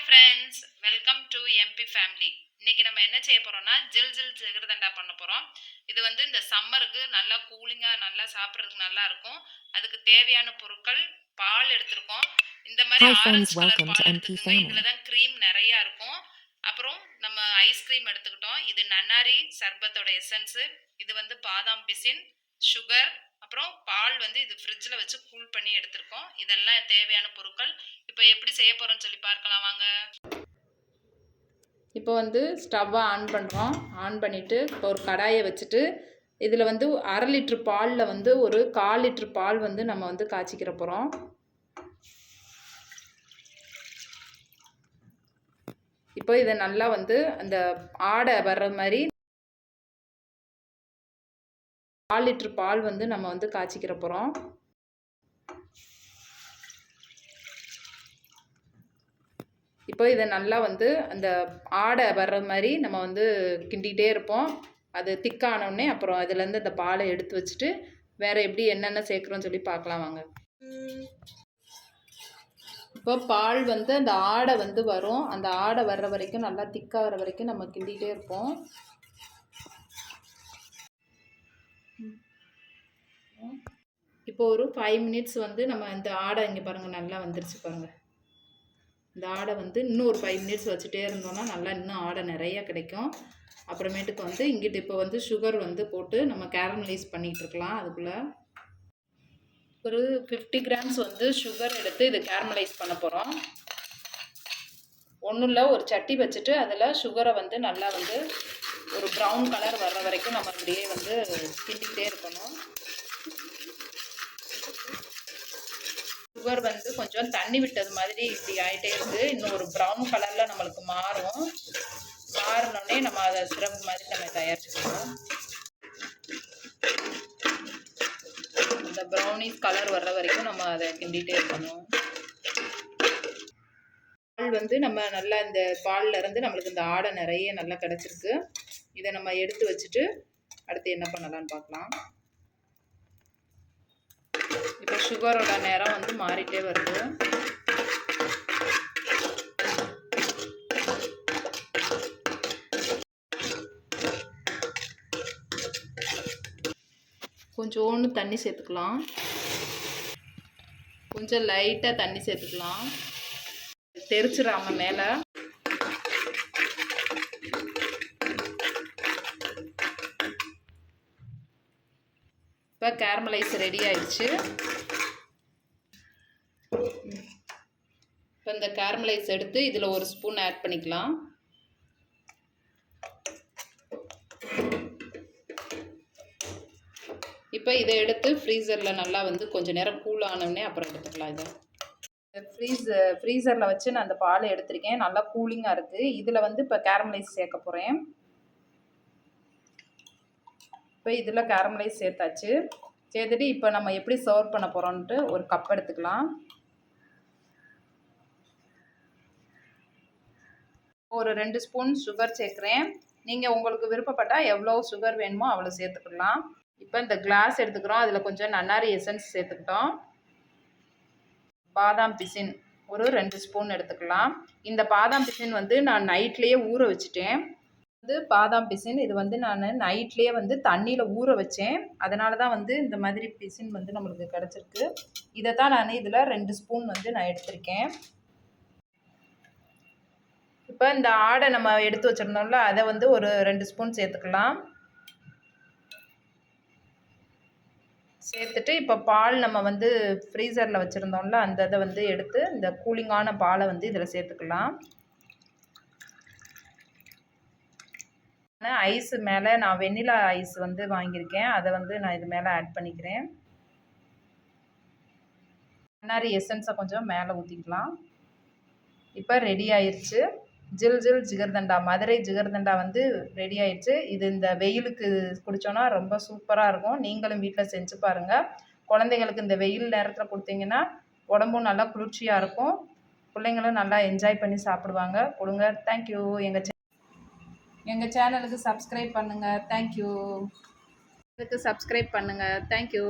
Hi friends, welcome to MP family. இன்னைக்கு நம்ம என்ன செய்ய போறோம்னா ஜில் ஜில் ஜிகர்தண்டா பண்ண போறோம். இது வந்து இந்த சம்மருக்கு நல்லா கூலிங்கா நல்லா சாப்பிட்றதுக்கு நல்லா இருக்கும். அதுக்கு தேவையான பொருட்கள் பால் எடுத்திருக்கோம். இந்த மாதிரி ஆரஞ்சு கலர் பால் எடுத்துக்கோங்க. இதில் தான் க்ரீம் நிறையா இருக்கும். அப்புறம் நம்ம ஐஸ்கிரீம் எடுத்துக்கிட்டோம். இது நன்னாரி சர்பத்தோட எசன்ஸு. இது வந்து பாதாம் பிசின், சுகர், அப்புறம் பால் வந்து இது ஃப்ரிட்ஜில் வச்சு கூல் பண்ணி எடுத்திருக்கோம். இதெல்லாம் தேவையான பொருட்கள். இப்போ எப்படி செய்ய போகிறோன்னு சொல்லி பார்க்கலாம் வாங்க. இப்போ வந்து ஸ்டவ்வை ஆன் பண்ணுறோம். ஆன் பண்ணிவிட்டு இப்போ ஒரு கடாயை வச்சுட்டு இதில் வந்து 1/2 லிட்ரு பாலில் வந்து ஒரு 1/4 லிட்ரு பால் வந்து நம்ம வந்து காய்ச்சிக்கிற போகிறோம். இப்போ இதை நல்லா வந்து அந்த ஆடை வர்ற மாதிரி 4 லிட்ரு பால் வந்து நம்ம வந்து காய்ச்சிக்கிற போகிறோம். இப்போ இதை நல்லா வந்து அந்த ஆடை வர்ற மாதிரி நம்ம வந்து கிண்டிகிட்டே இருப்போம். அது திக்கானோடனே அப்புறம் அதுலேருந்து அந்த பாலை எடுத்து வச்சுட்டு வேறு எப்படி என்னென்ன சேர்க்குறோன்னு சொல்லி பார்க்கலாம் வாங்க. இப்போ பால் வந்து அந்த ஆடை வந்து வரும். அந்த ஆடை வர்ற வரைக்கும் நல்லா திக்காக வர வரைக்கும் நம்ம கிண்டிகிட்டே இருப்போம். இப்போ ஒரு 5 மினிட்ஸ் வந்து நம்ம இந்த ஆடை இங்கே பாருங்கள் நல்லா வந்துருச்சு பாருங்கள். இந்த ஆடை வந்து இன்னும் ஒரு 5 மினிட்ஸ் வச்சுட்டே இருந்தோம்னா நல்லா இன்னும் ஆடை நிறைய கிடைக்கும். அப்புறமேட்டுக்கு வந்து இங்கிட்டு இப்போ வந்து சுகர் வந்து போட்டு நம்ம கேரமலைஸ் பண்ணிகிட்டு இருக்கலாம். அதுக்குள்ளே ஒரு 50 கிராம்ஸ் வந்து சுகர் எடுத்து இதை கேரமலைஸ் பண்ண போகிறோம். ஒன்றும் இல்லை, ஒரு சட்டி வச்சுட்டு அதில் சுகரை வந்து நல்லா வந்து ஒரு ப்ரௌன் கலர் வர்ற வரைக்கும் நம்ம அப்படியே வந்து கிண்டிக்கிட்டே இருக்கணும். சுகர் வந்து கொஞ்சம் தண்ணி விட்டது மாதிரி இப்படி ஆகிட்டே இருக்குது. இன்னும் ஒரு ப்ரௌன் கலரில் நம்மளுக்கு மாறும். மாறினோடனே நம்ம அதை சிரப் மாதிரி நம்ம தயாரிச்சுக்கணும். அந்த ப்ரௌனிஷ் கலர் வர்ற வரைக்கும் நம்ம அதை கிண்டிகிட்டே இருக்கணும். பால் வந்து நம்ம நல்லா இந்த பாலில் இருந்து நம்மளுக்கு இந்த ஆடை நிறைய நல்லா கிடச்சிருக்கு. இதை நம்ம எடுத்து வச்சுட்டு அடுத்து என்ன பண்ணலான்னு பார்க்கலாம். இப்போ சுகரோட நேரம் வந்து மாறிட்டே வருது. கொஞ்சோண்டு தண்ணி சேர்த்துக்கலாம். கொஞ்சம் லைட்டாக தண்ணி சேர்த்துக்கலாம், தெரிச்சிடாம மேலே. இப்போ கேரமலைஸ் ரெடி ஆயிடுச்சு. இப்போ இந்த கேரமலைஸ் எடுத்து இதில் ஒரு ஸ்பூன் ஆட் பண்ணிக்கலாம். இப்போ இதை எடுத்து ஃப்ரீசரில் நல்லா வந்து கொஞ்சம் நேரம் கூல் ஆனோடனே அப்புறம் எடுத்துக்கலாம். இதை ஃப்ரீசரில் வச்சு நான் அந்த பாலை எடுத்திருக்கேன். நல்லா கூலிங்காக இருக்குது. இதில் வந்து இப்போ கேரமலைஸ் சேர்க்க போகிறேன். இப்போ இதில் கேரமலைஸ் சேர்த்தாச்சு. சேர்த்துட்டு இப்போ நம்ம எப்படி சர்வ் பண்ண போகிறோன்ட்டு ஒரு கப் எடுத்துக்கலாம். ஒரு 2 ஸ்பூன் சுகர் சேர்க்குறேன். நீங்கள் உங்களுக்கு விருப்பப்பட்டால் எவ்வளோ சுகர் வேணுமோ அவ்வளோ சேர்த்துக்கலாம். இப்போ இந்த கிளாஸ் எடுத்துக்கிறோம். அதில் கொஞ்சம் நன்னாரி எசன்ஸ் சேர்த்துக்கிட்டோம். பாதாம் பிசின் ஒரு 2 ஸ்பூன் எடுத்துக்கலாம். இந்த பாதாம் பிசின் வந்து நான் நைட்லேயே ஊற வச்சுட்டேன். வந்து பாதாம் பிசின் இது வந்து நான் நைட்லேயே வந்து தண்ணியில் ஊற வச்சேன். அதனால தான் வந்து இந்த மாதிரி பிசின் வந்து நம்மளுக்கு கிடச்சிருக்கு. இதை தான் நான் இதில் 2 ஸ்பூன் வந்து நான் எடுத்திருக்கேன். இப்போ இந்த ஆடை நம்ம எடுத்து வச்சுருந்தோம்ல அதை வந்து ஒரு 2 ஸ்பூன் சேர்த்துக்கலாம். சேர்த்துட்டு இப்போ பால் நம்ம வந்து ஃப்ரீசரில் வச்சுருந்தோம்ல அந்த இதை வந்து எடுத்து இந்த கூலிங்கான பாலை வந்து இதில் சேர்த்துக்கலாம். ஐஸு மேலே நான் வெண்ணிலா ஐஸ் வந்து வாங்கியிருக்கேன். அதை வந்து நான் இது மேலே ஆட் பண்ணிக்கிறேன். நன்னாரி எசன்ஸை கொஞ்சம் மேலே ஊற்றிக்கலாம். இப்போ ரெடி ஆயிடுச்சு. ஜில் ஜில் ஜிகர்தண்டா, மதுரை ஜிகர்தண்டா வந்து ரெடி ஆயிடுச்சு. இது இந்த வெயிலுக்கு குடித்தோன்னா ரொம்ப சூப்பராக இருக்கும். நீங்களும் வீட்டில் செஞ்சு பாருங்கள். குழந்தைங்களுக்கு இந்த வெயில் நேரத்தில் கொடுத்தீங்கன்னா உடம்பும் நல்லா குளிர்ச்சியாக இருக்கும். பிள்ளைங்களும் நல்லா என்ஜாய் பண்ணி சாப்பிடுவாங்க. கொடுங்க. தேங்க்யூ. எங்கள் சேனலுக்கு சப்ஸ்கிரைப் பண்ணுங்கள். தேங்க்யூ. இதுக்கு சப்ஸ்கிரைப் பண்ணுங்கள். தேங்க்யூ.